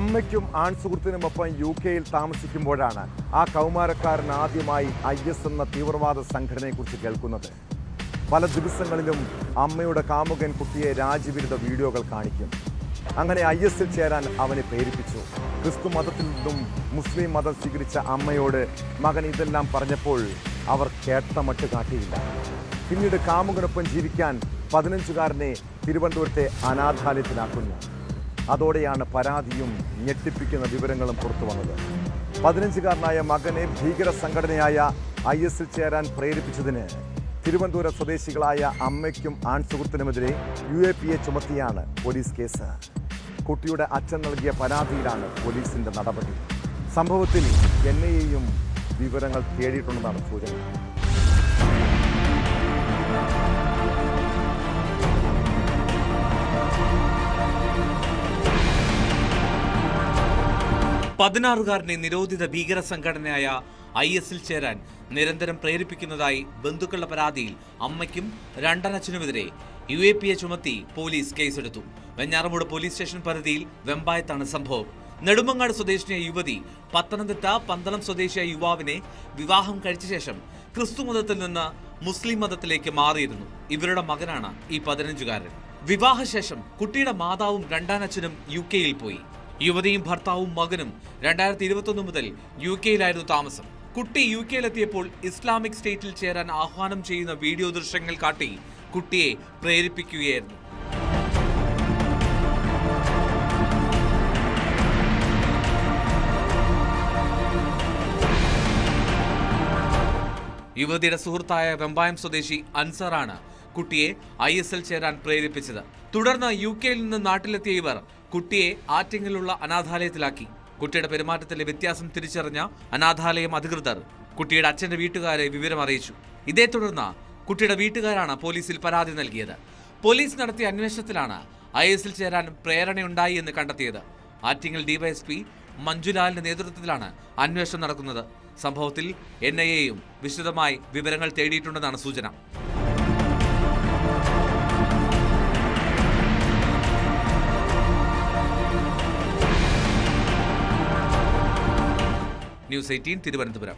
അമ്മയ്ക്കും ആൺസുഹൃത്തിനുമൊപ്പം UK-യിൽ താമസിക്കുമ്പോഴാണ് ആ കൗമാരക്കാരൻ ആദ്യമായി IS എന്ന തീവ്രവാദ സംഘടനയെക്കുറിച്ച് കേൾക്കുന്നത്. പല ദിവസങ്ങളിലും അമ്മയുടെ കാമുകൻ കുട്ടിയെ രാജ്യവിരുദ്ധ വീഡിയോകൾ കാണിക്കും. അങ്ങനെ IS-ൽ ചേരാൻ അവനെ പ്രേരിപ്പിച്ചു. ക്രിസ്തു മതത്തിൽ നിന്നും മുസ്ലിം മതം സ്വീകരിച്ച അമ്മയോട് മകൻ ഇതെല്ലാം പറഞ്ഞപ്പോൾ അവർ കേട്ട മട്ട് കാട്ടിയില്ല. പിന്നീട് കാമുകനൊപ്പം ജീവിക്കാൻ 15-കാരനെ തിരുവനന്തപുരത്തെ അനാഥാലയത്തിലാക്കുന്നു. അതോടെയാണ് പരാതിയും ഞെട്ടിപ്പിക്കുന്ന വിവരങ്ങളും പുറത്തു വന്നത്. 15-കാരനായ മകനെ ഭീകര സംഘടനയായ IS-ൽ ചേരാൻ പ്രേരിപ്പിച്ചതിന് തിരുവനന്തപുരം സ്വദേശികളായ അമ്മയ്ക്കും ആൺസുഹൃത്തിനുമെതിരെ UAPA ചുമത്തിയാണ് പോലീസ് കേസ്. കുട്ടിയുടെ അച്ഛൻ നൽകിയ പരാതിയിലാണ് പോലീസിന്റെ നടപടി. സംഭവത്തിൽ NIA-യും വിവരങ്ങൾ തേടിയിട്ടുണ്ടെന്നാണ് സൂചന. പതിനാറുകാരനെ നിരോധിത ഭീകര സംഘടനയായ IS-ൽ ചേരാൻ നിരന്തരം പ്രേരിപ്പിക്കുന്നതായി ബന്ധുക്കളുടെ പരാതിയിൽ അമ്മയ്ക്കും രണ്ടനച്ഛനുമെതിരെ UAPA ചുമത്തി പോലീസ് കേസെടുത്തു. വെഞ്ഞാറമൂട് പോലീസ് സ്റ്റേഷൻ പരിധിയിൽ വെമ്പായത്താണ് സംഭവം. നെടുമങ്ങാട് സ്വദേശിയായ യുവതി പത്തനംതിട്ട പന്തളം സ്വദേശിയായ യുവാവിനെ വിവാഹം കഴിച്ച ശേഷം ക്രിസ്തു മതത്തിൽ നിന്ന് മുസ്ലിം മതത്തിലേക്ക് മാറിയിരുന്നു. ഇവരുടെ മകനാണ് ഈ 15-കാരൻ. വിവാഹശേഷം കുട്ടിയുടെ മാതാവും രണ്ടാനച്ഛനും UK-യിൽ പോയി. യുവതിയും ഭർത്താവും മകനും 2021 മുതൽ UK-യിലായിരുന്നു താമസം. കുട്ടി UK-യിലെത്തിയപ്പോൾ ഇസ്ലാമിക് സ്റ്റേറ്റിൽ ചേരാൻ ആഹ്വാനം ചെയ്യുന്ന വീഡിയോ ദൃശ്യങ്ങൾ കാട്ടി കുട്ടിയെ പ്രേരിപ്പിക്കുകയായിരുന്നു. യുവതിയുടെ സുഹൃത്തായ വെമ്പായം സ്വദേശി അൻസറാണ് കുട്ടിയെ IS-ൽ ചേരാൻ പ്രേരിപ്പിച്ചത്. തുടർന്ന് UK-യിൽ നിന്ന് നാട്ടിലെത്തിയ ഇവർ കുട്ടിയെ ആറ്റിങ്ങലുള്ള അനാഥാലയത്തിലാക്കി. കുട്ടിയുടെ പെരുമാറ്റത്തിലെ വ്യത്യാസം തിരിച്ചറിഞ്ഞ അനാഥാലയം അധികൃതർ കുട്ടിയുടെ അച്ഛന്റെ വീട്ടുകാരെ വിവരം അറിയിച്ചു. ഇതേ തുടർന്ന് കുട്ടിയുടെ വീട്ടുകാരാണ് പോലീസിൽ പരാതി നൽകിയത്. പോലീസ് നടത്തിയ അന്വേഷണത്തിലാണ് IS-ൽ ചേരാൻ പ്രേരണയുണ്ടായി എന്ന് കണ്ടെത്തിയത്. ആറ്റിങ്ങൽ DYSP മഞ്ജുലാലിന്റെ നേതൃത്വത്തിലാണ് അന്വേഷണം നടക്കുന്നത്. സംഭവത്തിൽ NIA-യും വിശദമായി വിവരങ്ങൾ തേടിയിട്ടുണ്ടെന്നാണ് സൂചന. ന്യൂസ് 18 തിരുവനന്തപുരം.